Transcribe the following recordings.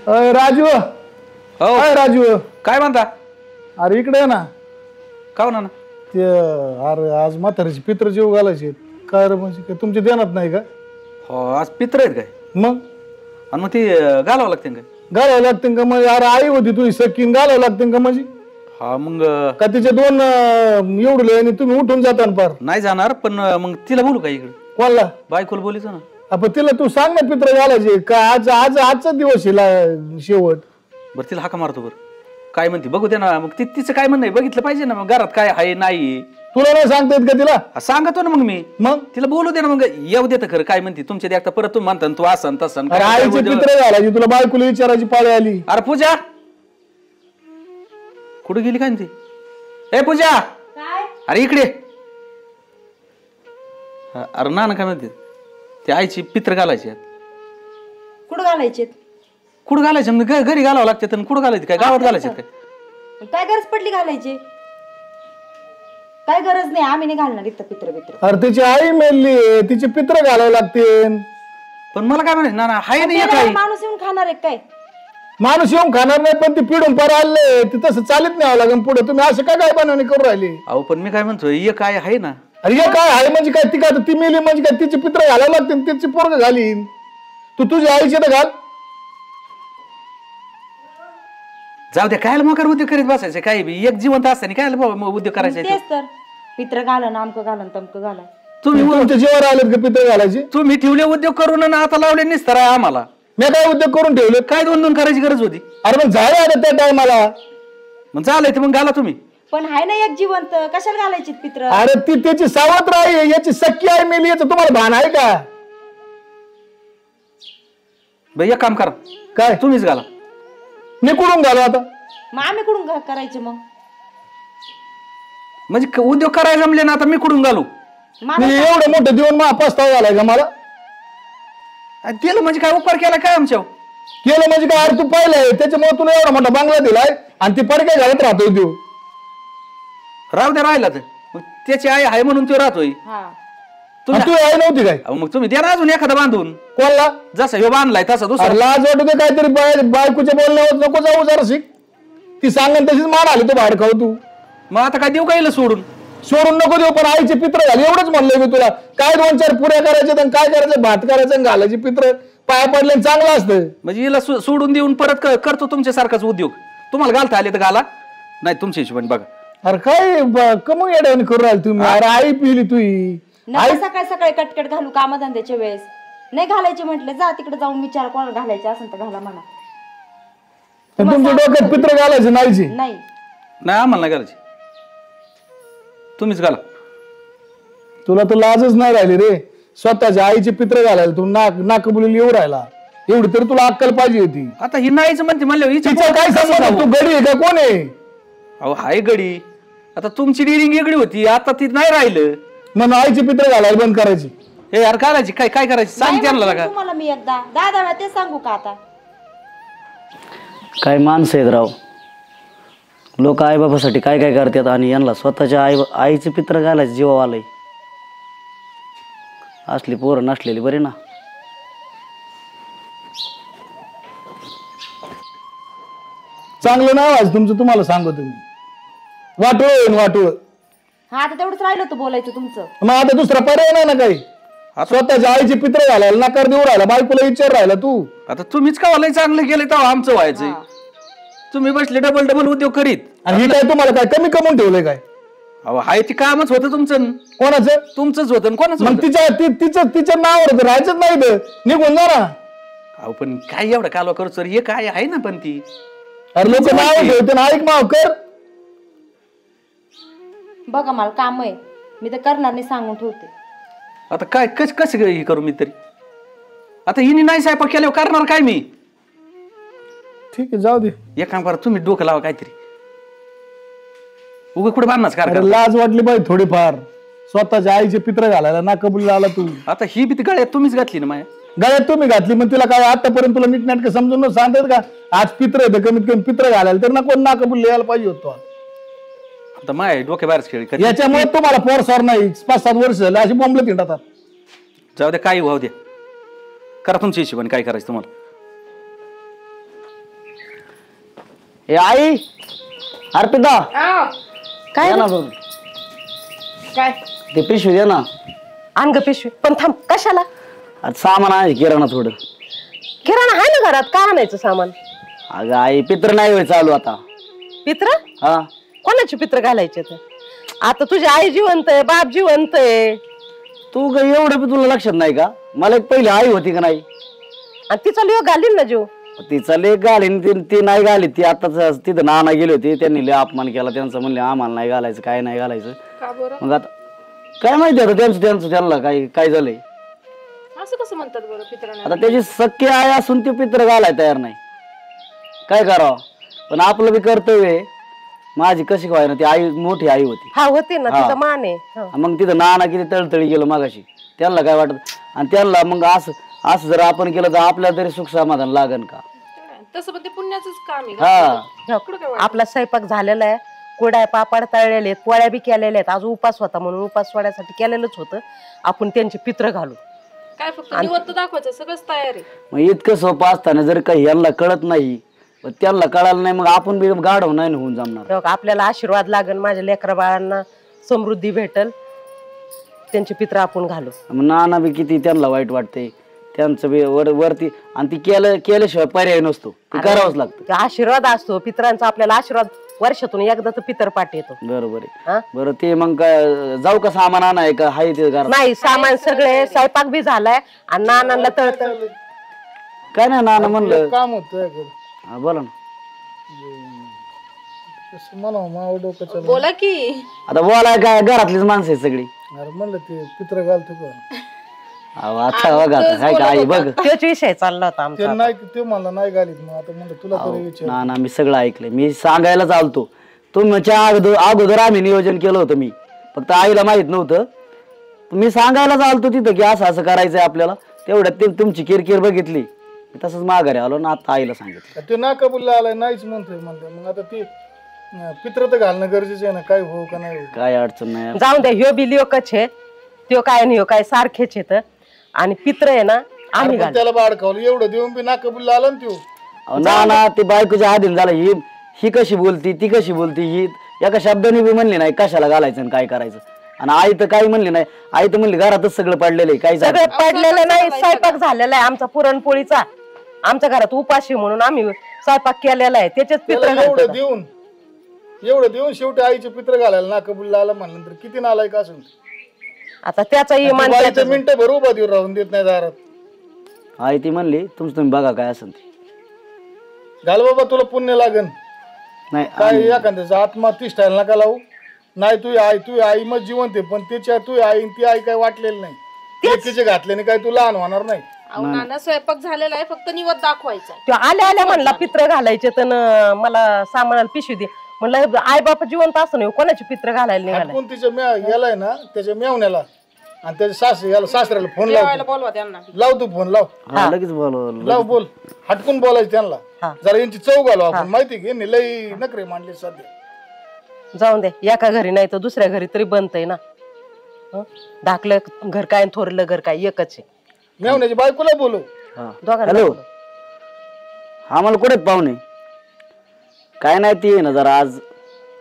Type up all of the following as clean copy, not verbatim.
राजू हो राजू काय म्हणता? अरे इकडे ना का हो ना ते अरे आज म्हातारीची पित्र जीव घालायचे काय रे म्हणजे काय तुमचे ध्यानात नाही का? हो आज पित्र आहेत काय? मग आणि मग ती घालावं लागते काय? घालावं लागते का म्हणजे? अरे आई होती तुझी सकीन घालावं लागते का म्हणजे? हा मग का तिचे दोन एवढले आणि तुम्ही उठून जाता ना पार? नाही जाणार पण मग तिला बोलू का इकडे? कोणला? बायकोला बोलायचं ना. आपण तिला तू सांग ना पित्र घालायचे का आज आज आजचा दिवस हिला शेवट. बरं तिला हाका मारतो बरं काय म्हणते बघू दे ना. मग तिचं काय म्हणणं आहे बघितलं पाहिजे ना. मग घरात काय आहे नाही तुला नाही सांगता येत का तिला? सांगतो ना. मग तिला बोलू दे ना. मग येऊ देतं खरं काय म्हणते तुमच्या देखता परत तुम्ही म्हणता तू असं तसं. अरे आईचे पित्र घालायची तुला बायकोला विचारायची पाळी आली. अरे पूजा कुठे गेली काय ती? ए पूजा अरे इकडे. अरे ना काय म्हणते ते आईची पित्र घालायची. कुठं घालायचे? कुठं घालायचे? म्हणजे घरी घालावं लागते. कुठं घालायचे काय? गावात घालायचे काय? काय गरज पडली घालायची? काय गरज नाही. आम्ही नाही घालणार इथं पित्र पित्र. अरे तिची आई मेली तिचे पित्र घालावे लागते. पण मला काय म्हणायचं ना हाय नाही काय माणूस येऊन खाणार आहे काय? माणूस येऊन खाणार नाही पण ती पिढून पर आले ती तसं चालत नाही लागेल पुढे. तुम्ही असं काय बनवणी करू राहिले? अहो पण मी काय म्हणतोय ये काय आहे ना. अरे हे काय आहे म्हणजे काय? ती काय ती मेली म्हणजे काय? तिचे पित्र घालावं लागते तिची पोरग घालीन. तू तुझ्या आईचे तर घाल. जाऊ दे काय मकर उद्योग करीत बसायचं काय बी एक जिवंत असताना काय उद्योग करायचे? तेच तर पित्र घालन आमकं घालन तमकं घाला. तुम्ही तुमच्या जीवावर आलेत का पित्र घालायचे? तुम्ही ठेवले उद्योग करून ना आता लावले निस्तर आहे आम्हाला. मी काय उद्योग करून ठेवले? काय दोन दोन करायची गरज होती? अरे मग झालं आता त्या टायमाला. मग चालय ते मग घाला तुम्ही. पण हाय ना एक जिवंत कशाला घालायची पित्र? अरे ती त्याची सावत्र आहे याची सख्खी आई मेली याचं तुम्हाला भान आहे का? बाई एक काम करा काय तुम्हीच घाला. मी कुठून घालू आता? मग आम्ही कुठून करायचे मग? म्हणजे उद्योग करायला जमले ना आता मी कुठून घालू? मी एवढं मोठं देऊन मग पस्तावा झालाय का मला? केलं म्हणजे काय उपकार केला काय आमच्या? केलं म्हणजे काय? अरे तू पाहिलंय त्याच्यामुळे तुला एवढा मोठा बांगला दिलाय आणि ती पडक्या घालत राहतोय देऊ. राहू द्या राहिला तर मग त्याची आई आहे म्हणून तो राहतोय. तू आई नव्हती काय? मग तुम्ही द्या ना अजून एखादा बांधून. कोणला? जसा ह्यो बांधलाय तसा दुसरा. लाज वाटू दे काहीतरी बायकोच्या बोलण्यावर नको जाऊ जरा शिक. ती सांगेन तशीच मान आली तू बाहेर खाऊ. तू मग आता काय देऊ काय सोडून? सोडून नको देऊ पण आईचे पित्र घाल एवढंच म्हणलंय मी तुला. काय 2-4 पुऱ्या करायचे काय करायचं? भात करायचं घालायचे पित्र पाया पडले चांगलं असतं. म्हणजे हिला सोडून देऊन परत करतो तुमच्यासारखाच उद्योग. तुम्हाला घालता आले तर घाला नाही तुमच्या हिशोबाने बघा. अरे काय कमी येड्याने करू राहिले तुम्ही? अरे आई पिली तुही. सकाळी सकाळी कटकट घालू कामधंद्याच्या वेळेस नाही घालायचे म्हटले जा तिकडे जाऊन विचार कोणाला घालायचे असेल तर घाला म्हणा. तुमच्या डोक्यात पित्र घालायचे नाहीचे? नाही नाही आम्हाला नाही घालायची. तुम्हीच घाला. तुला तर लाजच नाही राहिली रे. स्वतःच्या आईचे पित्र घालायला तू नाकबुली येऊ राहिला. एवढी तरी तुला अक्कल पाहिजे होती. आता ही नाहीच म्हणते म्हणलं तिचं काय सांगू? तू गडी आहे का कोण आहे? अहो हाय गडी. आता तुमची डिरिंग वेगळी होती आता ती नाही राहिलं. मग आईचे पित्र घालायला बंद करायची. हे यार घालायची काय काय करायची सांग त्यांना का? तुम्हाला मी एकदा 10 वेळा ते सांगू का आता? काय माणसं आहेत राव. लोक आईबापासाठी काय काय करतात आणि यांना स्वतःच्या आईचे पित्र घालायचे जीवा आलंय. असली पोरं नसलेली बरी ना. चांगलं नाव आहे तुमचं तुम्हाला सांगतो मी. वाटोळ. हा आता तेवढंच राहिलं होतं बोलायचं तुमचं. मग आता दुसरा पर्याय नाही ना काही. स्वतःच्या आईचे पित्र घालायला नकार देऊ राहिला बायकोला विचार राहिला तू. आता तुम्हीच का लय चांगलं केलं तेव्हा आमचं व्हायचंय. तुम्ही बसले डबल उद्योग करीत आणि ही काय तुम्हाला काय कमी कमवून ठेवलंय काय? अहो हाय ती कामच होतं तुमचं. कोणाचं? तुमचंच होतं. कोणाचं? मग तिच्या नावावर राहायचंच नाही तर निघून जा ना. अहो पण काय एवढं कालवा करू सर हे काय आहे ना पण ती. अरे लोक नाव ठेवते ना ऐक माव कर. बघा मला काम आहे मी तर करणार नाही सांगून ठेवते. आता काय कसं हे करू मी तरी? आता हिने नाही स्वयंपाक केल्यावर करणार काय मी? ठीक आहे जाऊ दे. एक काम करा तुम्ही डोकं लावा काहीतरी. उगा कुठे बांधणार का? लाज वाटली पाहिजे थोडीफार. स्वतःच्या आईचे पित्र घालायला ना कबुल आला तू. आता ही बी गळ्यात तुम्हीच घातली ना माया. गळ्यात तुम्ही घातली मग तिला काय आतापर्यंत तुला नीटनाटक समजून सांगतात का? आज पित्र येतं कमीत कमी पित्र घालायला तर ना कोण ना कबूल लिहायला पाहिजे होतो. आता माय डोके बाहेरच खेळ. याच्यामुळे तुम्हाला पोरसॉर नाही 5-7 वर्ष झाले अशी बॉम्बले तिंडातात. जाऊ द्या काही व्हाव द्या. करा तुमच्या हिशोबाने काय करायचं तुम्हाला. हे आई अर्पिता काय दे ना रे? दोन. काय ते पिशवी दे ना. आण ग पिशवी पण थांब कशाला आज सामान आहे किराणा थोडं. किराणा आहे ना घरात काय आणायचं सामान अगं आई पित्र नाही होय चालू आता. पित्र हा कोणाचे पित्र घालायचे तर आता तुझी आई जिवंत आहे बाप जिवंत आहे तू काय एवढं बी तुला लक्षात नाही का? मला एक पहिली आई होती का नाही? आणि तिचा लिओ घालीन ना जीव तिचा लेख घालीन ती नाही घाली. ती आताच तिथं नाना गेले होते त्यांनी लय अपमान केला त्यांचं. म्हणले आम्हाला नाही घालायचं काय नाही घालायचं. मग आता काय माहिती आता त्यांचं त्यांना काय काय झालंय. असं कसं म्हणतात बरं पित्रांना? आता त्याची सख्खी आई असून ती पित्र घालाय तयार नाही. काय करावं. पण आपलं बी कर्तव्य आहे. माझी कशी काय ना ती आई मोठी आई होती. हा होते ना हा. तिचा मान आहे हा. मग तिथं नाना किती तळतळी गेलं मागाशी. त्यांना काय वाटत आणि त्यांना मग असं जर आपण केलं तर आपल्याला तरी सुख समाधान लागन का? तसं पण ते पुण्याच काम आहे हा आपला स्वयंपाक झालेला आहे कुरड्या पापड तळलेले आहेत पोळ्या बी केलेल्या आहेत आज उपास होता म्हणून उपास सोड्यासाठी केलेलंच होतं आपण त्यांचे पित्र घालू काय फक्त निवत दाखवायचं सगळंच तयार आहे. मग इतकं सोपं असताना जर काही यांना कळत नाही मग त्यांना कळालं नाही मग आपण बी गाढव नाही होऊन जमणार. तेव्हा आपल्याला आशीर्वाद लागन माझ्या लेकरा बाळांना समृद्धी भेटल त्यांचे पित्र आपण घालू मग नाना बी किती त्यांना वाईट वाटते त्यांचं बी वरती आणि ती केल्याशिवाय पर्याय नसतो. ते करावंच लागतं. ते आशीर्वाद असतो पित्रांचा आपल्याला आशीर्वाद वर्षातून एकदा तर पितरपाठ येतो बरोबर हा? आहे. बरं ते मग काय जाऊ का सामान आणाय का हाय ते घरात? नाही सामान सगळे स्वयंपाक बी झालाय आणि नानांना तळत काय नाही नाना म्हणलं काम होतं हा, बोला ना. कसं म्हणावं मावं डोकं बोला की आता बोलाय काय घरातलीच माणसं आहेत सगळी. अरे म्हणलं ते पित्र घालतो का अहो, आता बघा आता काय काय आई बघ. तोच विषय चालला होता ते आमचा नाही ते मला नाही घालीत मग आता म्हणलं तुला तरी विचार ना ना मी सगळं ऐकलंय. मी सांगायला चालतो तुमच्या अगोदर आम्ही नियोजन केलं होतं. मी फक्त आईला माहित नव्हतं. मी सांगायला चालतो तिथं की असं असं करायचंय आपल्याला. तेवढ्यात ते तुमची किरकिर बघितली मी तसंच माघारी आलो ना आता आईला सांगितलं. ते ना कबुलला आलाय नाहीच म्हणतोय म्हणलं मग आता ते पित्र तर घालणं गरजेचं आहे ना काय हो का नाही हो. काय अडचण नाही. जाऊन द्या ह्यो बी लिओकच आहे त्यो काय आणि ह्यो काय सारखेच येत आणि पित्र आहे ना आम्ही अरे पण त्याला बा अडकावलं एवढं देऊन बी ना कबुलला आला ना त्यो. अहो, ना ना ते बायकोच्या आधीन झालं. ही कशी बोलती ती कशी बोलती ही एका शब्दाने बी म्हणली नाही कशाला घालायचं आणि काय करायचं. आणि आई तर काही म्हणली नाही. आई तर म्हणली घरातच सगळं पडलेलं आहे काय सगळं पडलेलं नाही स्वयंपाक झालेला आहे आमचा पुरणपोळीचा आमच्या घरात उपाशी म्हणून आम्ही स्वयंपाक केलेला आहे त्याच्यात पित्र त्याला घालतो. एवढं देऊन शेवटी आईचे पित्र घालायला ना कबुलला आला म्हणलं तर किती नालायक असेल. आता त्याचा इमान त्याचं- मिनिटं भर उभा देऊन राहून देत नाही दारात. आई ती म्हणली तुमचं तुम्ही बघा काय असेल ते. घाल बाबा तुला पुण्य लागन नाही काय एखाद्याचा आत्मा ती स्टाईल नका लावू. नाही तू आई मग जिवंत आहे पण त्याच्या तू आई ती आई काय वाटलेली नाही एकीचे घातल्याने काय तू लहान होणार नाही. अहो नाना स्वयंपाक झालेला आहे फक्त निवत दाखवायचा त्यो आल्या आल्या म्हणला पित्र घालायचे तर मला सामानाला पिशवी दे म्हणलं आई बापा जिवंत असं नाही कोणाचे पित्र घालायला निघाला हटकून तिच्या यालाय ना त्याच्या मेवण्याला आणि त्याच्या सासऱ्याला फोन लाव बोलवा त्यांना लाव तू फोन लाव हा, लगेच बोलव. लाव बोल हटकून बोलायचं हा. त्यांना जरा यांची चव घालू आपण माहिती की यांनी लई नखरे मांडले सध्या. जाऊन दे एका घरी नाही तर दुसऱ्या घरी तरी बनतय ना हं? धाकलं घर काय आणि थोरलं घर काय एकच आहे मेवण्याची बायकोला बोलू. हा. दोघांना हॅलो बोलव. आम्हाला कुठे पाहुणे काय नाही ती आहे ना जरा आज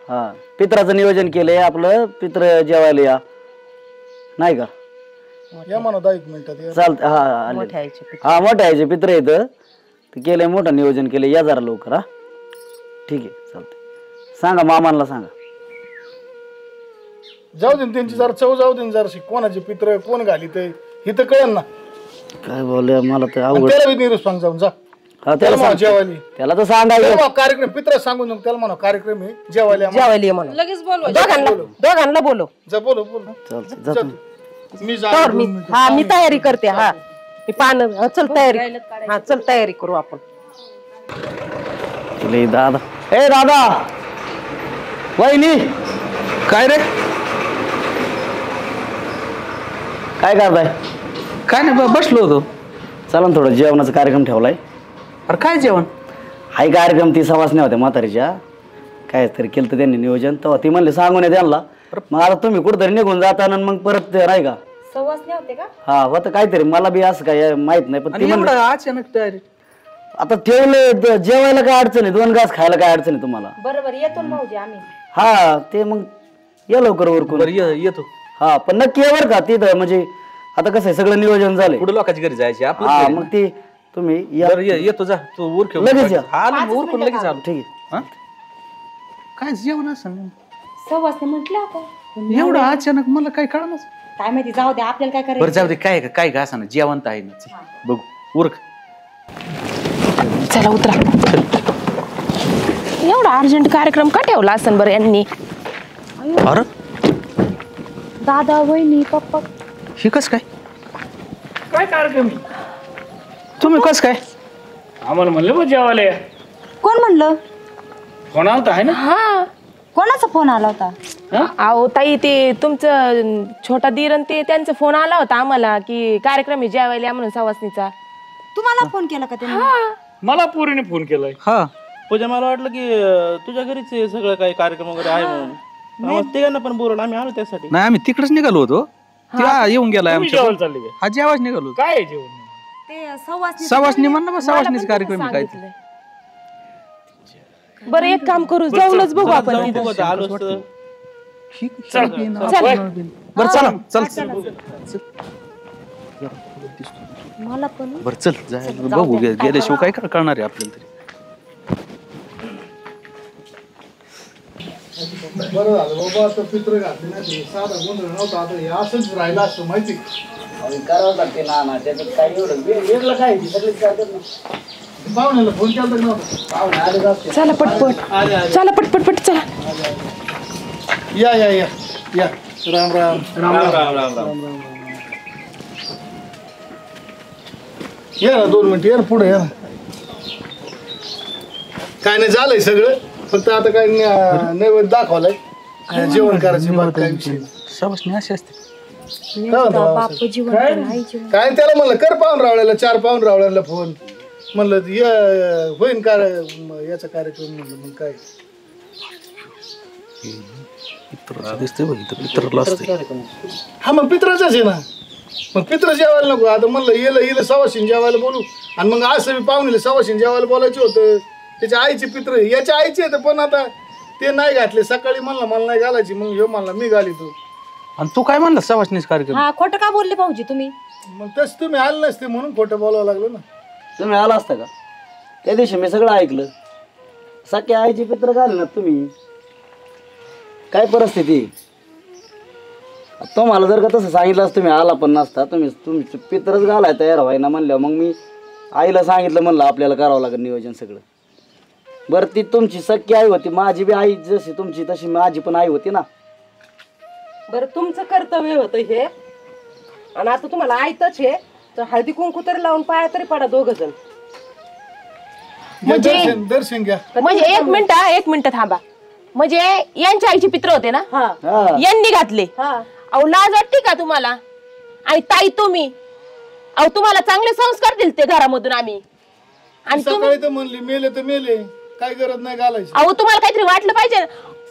हा पित्राचं नियोजन केलंय आपलं पित्र जेवायला या नाही का या म्हणा 10 मिनिटात या. चालत हा आले. मोठ्या आईचे पित्र. हा मोठ्या यायचे पित्र येतं ते केलंय मोठं नियोजन केलंय या जरा लवकर. हा ठीक आहे चालतंय सांगा मामांना सांगा. जाऊ दे ना, त्यांची जरा चव जाऊ दे ना जरा कोणाचे पित्र कोण घालीत हे तर कळन ना. काय बोलूया मला तर आणि अवघड. त्याला बी निरोप सांग जाऊन जा हा त्याला म्हणा जेवायला त्याला तर सांगायचं त्याला म्हणा कार्यक्रम पित्र सांगून नको, त्याला म्हणा कार्यक्रम आहे जेवायला या. जेवायला ये म्हणून लगेच बोलवा दोघांना बोलव जा बोलो बोलो चालतं जातो. मी जा तर मी तयारी करते हा मी पान चल तयारी हा चल तयारी करू आपण लय दादा ए दादा वहिनी काय रे काय करताय? काय नाही बसलो होतो. चला ना थोडं जेवणाचा कार्यक्रम ठेवलाय. अरे काय जेवण? हाय कार्यक्रम ती सवासण्या होत्या म्हातारीच्या काय तरी केलं त्यांनी नियोजन तेव्हा ती म्हणले सांगून ये त्यांना. मग आता तुम्ही कुठेतरी निघून जाताना मग परत ते नाही का सवासने होते का? हा होतं काहीतरी मला बी असं काय माहित नाही पण ती आणि म्हणली एवढं अचानक तयारी आता ठेवलं जेवायला काय अडचण आहे? 2 घास खायला काय अडचण आहे तुम्हाला? बरोबर येतो ना भाऊजी आम्ही. हा ते मग ये लवकर उरकून. बरं येतो. हा पण नक्की ये बरं का तिथं, म्हणजे आता कसं आहे सगळं नियोजन झालंय. पुढे लोकांच्या घरी जायचे हा आपलं. मग ते तुम्ही या. बरं येतो जा तू उरक लगेच या. हा उरकून लगेच आलो. ठीक आहे. हा? काय जेवण असं सवासने म्हटलं आता. एवढं अचानक मला काय कळणार. काय माहिती, जाऊ दे आपल्याला काय बरं करायचं. जाऊ दे काय काय का असं जेवण तर आहे ना. चल, बघू उरक. चला उतरा. एवढा अर्जंट कार्यक्रम का ठेवला असन बरं यांनी? अरे दादा वहिनी पप्पा. हे कस काय काय कार्यक्रम तुम्ही कस काय? आम्हाला म्हणलं मग जेवायला या. कोण म्हणलं? फोन आलता आहे ना? हा कोणाचा फोन आला होता? अहो ताई ते तुमचं छोटा धीरन ते त्यांचा फोन आला होता आम्हाला की कार्यक्रम आहे जेवायला या म्हणून सवासनीचा. तुम्हाला फोन केला का त्यांनी? मला पोरीने फोन केलाय. हा पूजा मला वाटलं की तुझ्या घरीच हे सगळं काही कार्यक्रम वगैरे आहे म्हणून तिघांना पण बोलवलं आम्ही आलो त्यासाठी. नाही आम्ही तिकडेच निघालो होतो. त्या येऊन गेलाय तुम्ही आमच्या. जेवायला चालले का? हा जेवायच निघालो. काय आहे जेवण? ते सवासनी. सवासनी म्हणणं बा सवासनीच कार्यक्रम आहे काय ते. बरं एक काम करू जाऊनच बघू आपण जाऊन तिथं. बघू आता, आलो असतं. चल बरं चला मला पण. बरं चल जायला बघू गेल्याशिवाय काय कळणार आहे आपल्याला तरी. बरं झालं बाबा, आता पित्र घातले ना ते साधा गोंधळ नव्हता. आता हे असंच राहिलं असतं माहिती. करावं लागते ना त्याच्यात काय एवढं वेगळं काय सगळेच करतात ना. पाहुण्याला फोन केला तर नव्हता. पाहुणे आले असते. चला पटपट चला पटपट चला. या या या या. राम राम. राम राम राम राम. या ना 2 मिनिट. या ना पुढे या ना. काय नाही झालंय सगळं, फक्त आता काय नैवेद्य दाखवलाय. जेवण करायची बात काय विषय. सवासनी अशी असते. काय म्हणतो बाप जीवन नाही जीवन. काय त्याला म्हणलं कर पाहून रावळ्याला 4 पाहून रावळ्याला फोन. म्हणलं होईन का याचा कार्यक्रम. म्हणलं मग काय दिसतंय बघ इथं पितरला असते. हा मग पित्राचाच आहे ना. मग पित्र जेवायला नको. आता म्हणलं येलं सवाशीन जेवायला बोलू. आणि मग असं मी पाहुणेले सवाशीन जेवायला बोलायचं होतं. त्याच्या आईचे पित्र याच्या आईचे येतं, पण आता ते नाही घातले. सकाळी म्हणलं मला नाही घालायची, मग ह्यो म्हणला मी घालितो. आणि तू काय म्हणला सवासनीच कार्यक्रम? हा खोटं का बोलले भाऊजी तुम्ही? मग तसं तुम्ही आले नसते म्हणून खोटं बोलावं लागलं ना. तुम्ही आला असता का त्या दिवशी? मी सगळं ऐकलं. सख्या आईची पित्र घाल ना तुम्ही. काय परिस्थिती? तुम्हाला जर का तसं सांगितलं असतं तुम्ही आला पण नसता. तुम्ही पित्रच घालाय तयार व्हायना म्हणल्यावर मग मी आईला सांगितलं, म्हणलं आपल्याला करावं लागेल नियोजन सगळं. बरं ती तुमची सख्खी आई होती, माझी बी आई जशी तुमची तशी माझी पण आई होती ना. बरं तुमचं कर्तव्य होतं हे, आणि आता तुम्हाला आयतच हे, तर हळदी कुंकू तरी लावून पाया तरी पडा 2 जण. म्हणजे दर्शन घ्या. म्हणजे एक मिनिट थांबा. म्हणजे यांच्या आईचे पित्र होते ना, हा यांनी घातले. हा अहो लाज वाटते का तुम्हाला? आणि ताई तुम्ही, अहो तुम्हाला चांगले संस्कार दिले ते घरामधून आम्ही. आणि तुम्ही सकाळी तर म्हणली मेले तर मेले, काय गरज नाही घालायची. अहो तुम्हाला काहीतरी वाटलं पाहिजे.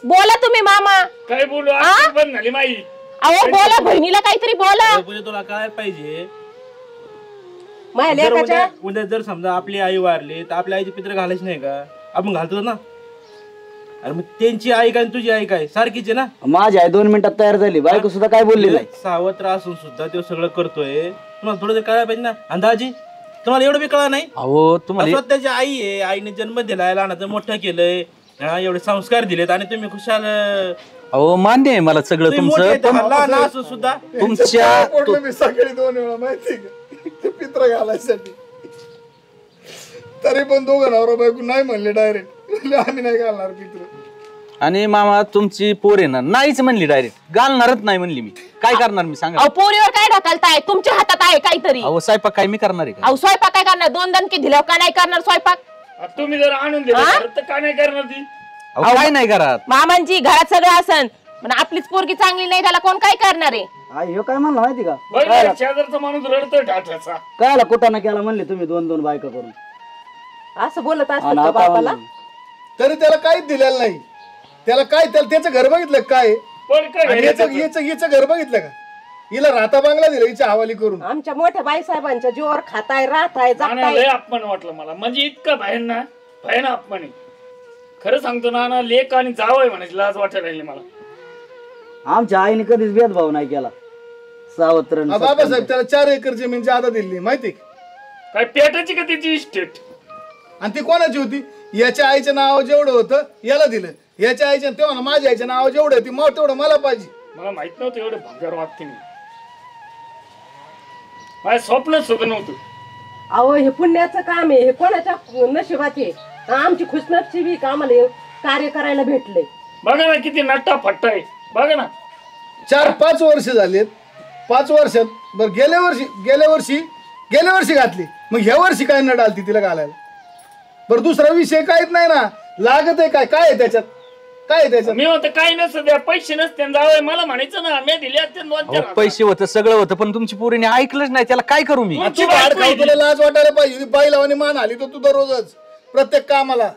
बोला तुम्ही मामा. काय बोलू आज बंद झाली माई. अहो बोला, बहिणीला काहीतरी बोला. पूजा तुला काय पाहिजे? माझ्या जर लेकाच्या उद्या जर समजा आपली आई वारली तर आपल्या आईची पित्र घालायची नाही का? आपण घालतो ना. अरे मग त्यांची आई काय तुझी आई काय सारखीच आहे ना. माझी आई 2 मिनिटात तयार झाली. बायको सुद्धा काय बोलली नाही. सावत्र असून सुद्धा ते सगळं करतोय. तुम्हाला थोडं कळायला पाहिजे ना. अंदाजी तुम्हाला एवढं बी कळा नाही. अहो तुम्हाला स्वतःची आई आहे, आईने जन्म दिलाय, लहानाचं मोठं केलंय, एवढे संस्कार दिलेत, आणि तुम्ही खुशाल अहो मान्य आहे मला सगळं तुमचं. पण लहान असून सुद्धा तुमच्या पोटलं मी सकाळी 2 वेळा माहिती का पित्र घालायसाठी. तरी पण दोघं नवरा बायको नाही म्हणले डायरेक्ट, आम्ही नाही घालणार पित्र. आणि मामा तुमची पोर आहे ना नाहीच म्हणली डायरेक्ट, घालणारच नाही म्हणली. मी काय करणार मी सांगा. अहो पोरीवर काय ढकलताय? तुमच्या हातात आहे काहीतरी. अहो स्वयंपाक काय मी करणार आहे का? अहो स्वयंपाक काय करणार? 2 दणके दिल्यावर का नाही करणार स्वयंपाक? तुम्ही जर आणून दिलं तर का नाही करणार ती? अहो काय नाही करत. मामांची घरात सगळं असन, पण आपलीच पोरगी चांगली नाही, त्याला कोण काय करणार आहे? आई ह्यो काय म्हणला माहिती का? बघ शेजारचा माणूस रडतोय ठाठाचा. कायला कुठाना केला म्हणले तुम्ही 2-2 बायका करून. असं बोलत आणि असतात का आता बापाला? म्हणले, तरी त्याला काहीच दिलेलं नाही. त्याला काय त्याचं घर बघितलं काय? पण काय आणि याचं घर बघितलं का? हिला राहता बांगला दिला हिच्या हवाली करून. आमच्या मोठ्या बाईसाहेबांच्या जीवावर खाताय राहताय नाना जगताय. लय अपमान वाटलं मला, म्हणजे इतका भयान अपमान आहे. खरं सांगतो नाना, लेक आणि जावय म्हणायची लाज वाटायला लागली मला. आमच्या आईने कधीच भेदभाव नाही केला. सावत्र बाबासाहेब त्याला 4 एकर जमीन जादा दिली माहिती का? काय पेटायची का त्याची इस्टेट? आणि ती कोणाची होती? याच्या आईच्या नावावर जेवढं होतं याला दिलं, याच्या आईच्या तेव्हा ना माझ्या आईच्या नावावर जेवढं होती मग तेवढं मला पाहिजे. मला माहित नव्हतं एवढं भंगार वागते मी. माझ्या स्वप्नच सुद्धा नव्हतं. अहो हे पुण्याचं काम आहे, हे कोणाच्या नशिबात आहे? आमची खुशनशिबी का आम्हाला हे कार्य करायला भेटलंय. बघा ना किती नट्टा फट्टा आहे. बघा ना 4-5 वर्ष झालेत. 5 वर्षात बरं गेल्या वर्षी घातली, मग ह्या वर्षी काय न डालती तिला घालायला? बरं दुसरा विषय काहीच नाही ना. लागत आहे काय आहे त्याच्यात? काय आहे त्याच्यात? मी होतं काही नसतं, द्या पैसे नसते जावं मला म्हणायचं ना, मी दिले असते 2-4 पैसे होतं सगळं होतं पण तुमची पोरीने ऐकलंच नाही. त्याला काय करू मी? तू भाड खाऊ, तुला लाज वाटायला पाहिजे. बाई लावानी मान आली तर तू दररोजच प्रत्येक कामाला.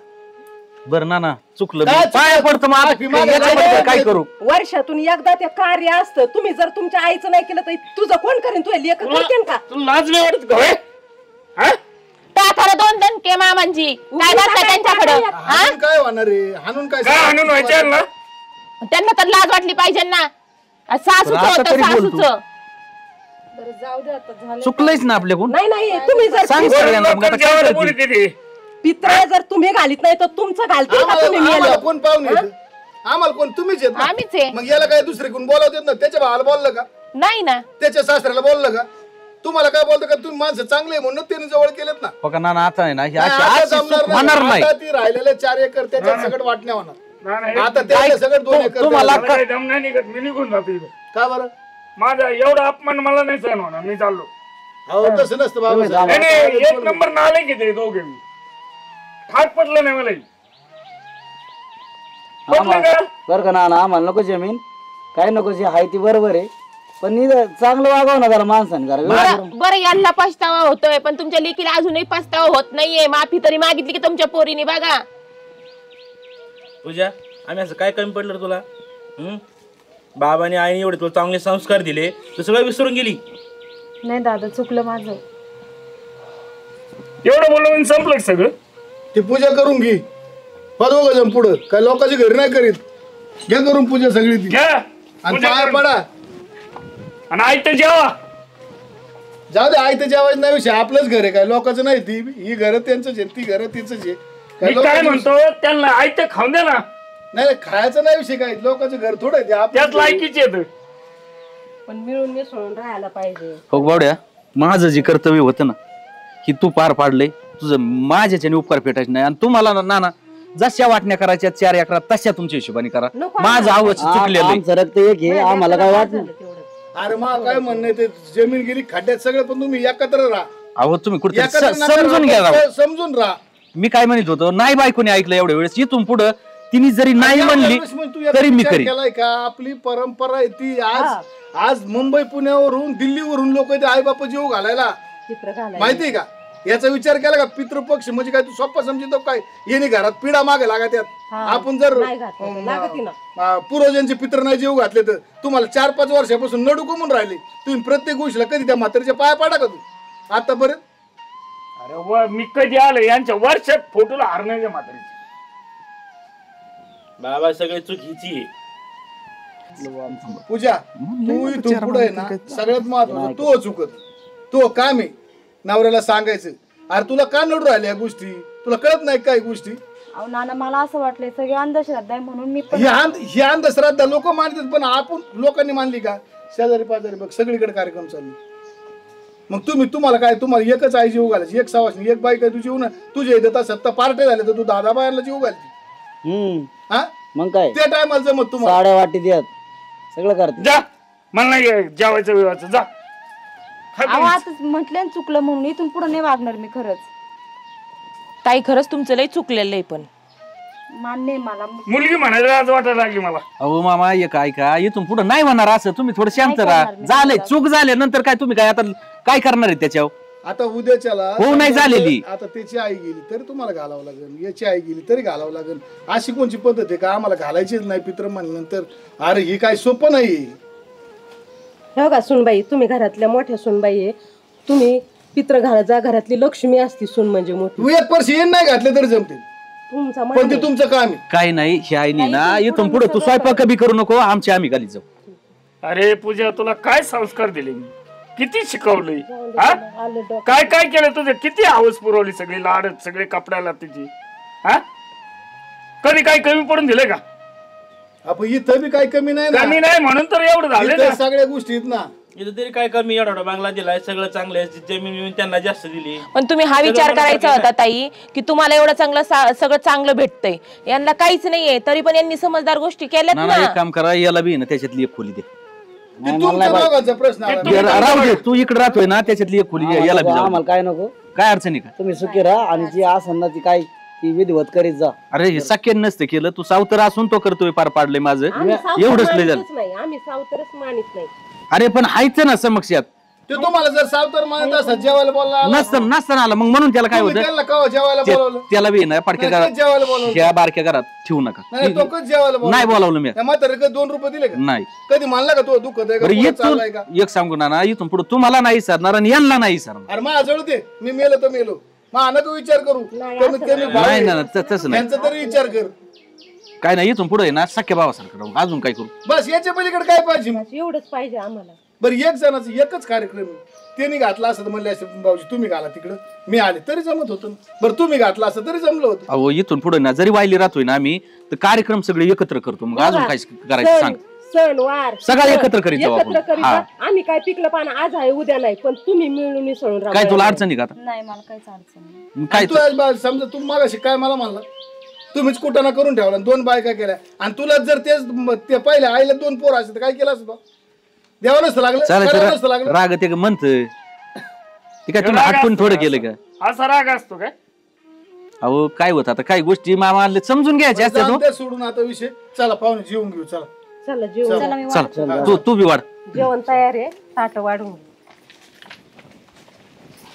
बरं नाना चुकलं काय मी. पाया पडतो मग आता माफी मागायला याच्यामध्ये काय करू? वर्षातून एकदा ते कार्य असतं. तुम्ही जर तुमच्या आईचं नाही केलं तर तुझं कोण करेन? तुझ्या लेख करते का? तुला लाज नाही वाटत का होय? हा? टाकाला 2 दणके मामांची काय करताय त्यांच्याकडे? हाणून काय होणार आहे? हाणून काय काय आणून व्हायचे ना? त्यांना तर लाज वाटली पाहिजे ना. सासूचं आता होतं तरी बोल तू. सासूचं. बरं जाऊ दे आता, झालं. चुकलंच ना आपल्याकडून. नाही तुम्ही जर सांग सगळ्यांना मग आता काय जेवायला करते? बोलू तिथे. पित्र जर तुम्ही घालीत नाही तर तुमचं घालतील का? तुम्ही आम्हाला मेलं. कोण पाहुणे येतं? आम्हाला कोण? तुम्हीच येत ना. आम्हीच आहे. मग याला काय दुसरे कोण बोलावत ना? त्याच्या भावाला बोललं का? नाही ना. त्याच्या सासऱ्याला बोललं का? तुम्हाला काय बोलतं का? तुम्ही माणसं चांगले आहे म्हणून त्याने जवळ केलेत ना. बघा नाना आता आहे ना ही नाही, अशी आता अशी जमणार चूक होणार नाही. आता ती राहिलेले 4 एकर त्याच्यात सगळं वाटण्या होणार. नाही, आता त्याला सगळं 2 एकर तुम्हाला द्यायला. मला काही दम नाही निघत, मी निघून जातो इथं. का बरं? माझा एवढा अपमान मला नाही सहन होणार, मी चाललो. अहो तसं नसतं बाबा. नाही, नाही, 1 नंबर नाले घेते दोघे. मी ठाक पटलं नाही मला. पटलं का? बरं का नाना, आम्हाला नको जमीन काय नको, जे आहे ती बरोबर आहे पण चांगलं वागाव ना जरा माणसाने जरा व्यवहार करून. बरं यांना पछतावा होतोय पण तुमच्या लेकीला अजूनही पछतावा होत नाहीये. माफी तरी मागितली की तुमच्या पोरीने? बघा पूजा, आम्ही असं काय कमी पडलं रे तुला? बाबाने आईने एवढे तुला चांगले संस्कार दिले, तू सगळं विसरून गेली. नाही दादा, चुकलं माझं. एवढं बोलून संपलं सगळं. ती पूजा करून घे. बरोबर जम पुढं काय लोकांची घरी नाही करीत. घ्या करून पूजा सगळी ती घ्या आणि पूजा पाया करून. पडा. आणि आई तर जेवा. जाऊ दे, आई तर जेवायचं नाही विषय. आपलंच घर आहे काय लोकांचं नाही. ती ही घर त्यांचंच आहे, ती घर तिचंच आहे. मी काय म्हणतो त्यांना आई तर खाऊन दे ना. नाही खायचं नाही विषय काय. लोकांचं घर थोडं आहे ते त्यात आपलं. लायकीच येत. पण मिळून मिसळून राहायला पाहिजे. हो बावड्या, माझं जे कर्तव्य होतं ना की तू पार पाडलंय. तुझं माझ्याच्याने उपकार फेटायचे नाही. आणि तुम्हाला नाना जशा वाटण्या करायच्या 4 एकरात तशा तुमच्या हिशोबाने करा. माझं आवच चुकलेलं आहे. आमचं रक्त एक आहे, आम्हाला काय वाटलं. अरे मग काय म्हणणं आहे ते जमीन गेली खड्ड्यात सगळं पण तुम्ही एकत्र राहा. अहो तुम्ही कुठे एकत्र नका समजून घ्या राहा, राव. समजून राहा. मी काय म्हणत होतो, नाही बायकोने ऐकलं एवढ्या वेळेस. इथून पुढं तिने जरी नाही म्हणली तू याचा तरी मी विचार करीन. केलाय का? आपली परंपरा आहे ती. आज मुंबई पुण्यावरून दिल्लीवरून लोक ते आई बाप जीव घालायला चित्र घालायला माहितीये का? याचा विचार केला का? पितृपक्ष म्हणजे काय? तू सोप्पा समजतो काय? येणे घरात पिढा मागे लागत यात. आपण जर नाही घातलं तर लागती ना. पूर्वजांचे पित्र नाही जीव घातले तर तुम्हाला 4-5 वर्षापासून नडू कमून राहिले. तुम्ही प्रत्येक गोष्टीला कधी त्या म्हातारीच्या पाया पाडा का तू आतापर्यंत? अरे मी कधी आलो यांच्या वर्षात फोटोला हारण्याच्या म्हातारीची. बाबा सगळी चूक हिची आहे. पूजा तू इथून पुढे आहे ना सगळ्यात महत्वाचं तू चुकत. तू काम आहे नवऱ्याला सांगायचं. अरे तुला का नडू राहिल्या गोष्टी? तुला कळत नाही काही गोष्टी? अहो नाना, मला असं वाटलंय सगळी अंधश्रद्धा आहे म्हणून मी पण. ही अंधश्रद्धा लोक मानतात पण आपण लोकांनी मानली का? शेजारी पाजारी बघ सगळीकडे कार्यक्रम चालू. मग तुम्हाला काय? तुम्हाला एकच आई जीव घालायची, एक सावासनी, एक बाई काय तुझी जीव ना तुझ्या इथं तसं तर पार्ट्या झाल्या तर तू 10 बायांना जीव घालती. हा मग काय त्या टायमाला जमत तुम्हाला? साड्या वाटी देत सगळं करते. जा, मला नाही जेवायचं विवाहाचं. जा अहो आता म्हटलं चुकलं म्हणून इथून पुढे नाही वागणार मी. खरंच ताई, खरंच तुमचं लय चुकलेलं आहे. पण मान्य आहे मला. मुलगी म्हणायला आज वाटायला लागली मला. अहो मामा एक ऐका, इथून पुढे नाही होणार असं. तुम्ही थोडं शांत राहा. झालंय, चूक झाले नंतर काय तुम्ही काय आता काय करणार आहे त्याच्यावर? आता उद्याच्याला हो नाही झालेली. आता त्याची आई गेली तरी तुम्हाला घालावं लागेल, याची आई गेली तरी घालावं लागेल. अशी कोणची पद्धत आहे का आम्हाला घालायचीच नाही पित्र म्हणल्यानंतर? अरे ही काय सोपं नाही. हे बघा सुनबाई, तुम्ही घरातल्या मोठ्या सुनबाई आहे, तुम्ही पित्र घालत जा, घरातली लक्ष्मी असती सून म्हणजे मोठी. तू एक वर्ष येण नाही घातले तरी जमते, तुमचा पण ते तुमचं काम आहे. काय नाही हे आईने ना इथून पुढे तू स्वयंपाक कमी करू नको, आमची आम्ही खाली जाऊ. अरे पूजा तुला काय संस्कार दिले मी, किती शिकवले, काय काय केलं तुझे, किती हवस पुरवली, सगळी लाडत, सगळे कपड्याला तिची. हा कधी काही कमी पडून दिले का? आपण इथं बी काही कमी नाही ना. कमी नाही म्हणून तर एवढं झालं इथं ना. सगळ्या गोष्टी आहेत ना. इथं तरी काय कमी, एवढा बांगला दिलाय, सगळं चांगलं आहे, जमीन बिमीन त्यांना जास्त दिली. पण तुम्ही हा विचार करायचा होता ताई की तुम्हाला एवढं चांगलं सगळं चांगलं भेटतंय, यांना काहीच नाहीये, तरी पण यांनी समजदार गोष्टी केल्यात ना ना. एक काम करा, याला बी ना त्याच्यातली एक खोली दे. ते तुमच्या दोघांचा प्रश्न आला. राहू दे, तू इकडे राहतोय ना त्याच्यातली एक खोली दे, याला बी जाऊ दे. आम्हाला काय नको, काय अडचणी का? तुम्ही सुखी राहा आणि जी आसन ना ती काय ती विधिवत करीत जा. अरे हे शक्य नसतं केलं, तू सावतर असून तो करतोय, पार पाडलंय माझं आम्ही सावतर एवढंच लय झालं. मानितच नाही, आम्ही सावतरच मानित नाही. अरे पण हायच ना समक्षात ते तुम्हाला जर सावतर मानत असत जेवायला बोलला नसताना आलं, मग म्हणून त्याला काय होतं त्यांना कवा जेवायला बोलवलं? त्याला बी ना पाडक्या नाही, कधी जेवायला बोलवलं? घरात ह्या बारक्या घरात ठेवू नका. नाही तो कधी जेवायला बोलवलं? नाही बोलावलं मी. त्या म्हाताऱ्याला कधी 2 रुपये दिले का? नाही. कधी मानला का तो दुःख आहे का, बरं पोट येतो चाललाय का? एक सांगू ना, इथून पुढे तुम्हाला नाही सरणार आणि यांना नाही सरणार. अरे माझ्या जळू दे, मी मेलो तर मेलो, मा नको विचार करू, कमीत कमी भाव नाही आहे. ना तसं नाही, यांचा तरी विचार कर. काय नाही, इथून पुढे ना सख्या भावासारखं राहू, अजून काय करू. बस याच्या पलीकडे काय पाहिजे मग? एवढंच पाहिजे आम्हाला. बरं एक जणाचं एकच कार्यक्रम आहे. त्यांनी घातला असं म्हणले असे भाऊजी तुम्ही घाला तिकडं, मी आले तरी जमत होतं ना. बरं तुम्ही घातला असं तरी जमलं होतं. अहो इथून पुढे ना जरी वायली राहतोय ना आम्ही, तर कार्यक्रम सगळे एकत्र करतो. मग अजून काय करायचं सांग. सण वार सगळं एकत्र करीत जाऊ आपण. एकत्र करीत हा. जा. आम्ही काय पिकलं पाना आज आहे उद्या नाही, पण तुम्ही मिळून मिसळून राहा. काय तुला अडचणी का आता? नाही मला काहीच अडचण नाही. मग काय तू आज समजा तू मागाशी काय मला म्हणला, तुम्हीच कुटाणा करून ठेवला, 2 बायका केल्या, आणि तुला जर ते पहिले आईला 2 पोर असते तर काय केलं असतं? द्यावं नसतं लागलं, करावं नसतं लागलं. राग ते म्हणत ते काय तुम्ही हटकून थोडं केलं का? असा राग असतो काय? अहो काय होत आता, काही गोष्टी मामा समजून घ्यायच्या असतात. जाऊ दे, सोडून आता विषय. चला पाहुणे जेवून घेऊ, चला. चला जेवण चला मी चल तू बी वाढ. जेवण तयार आहे, ताट वाढून घे.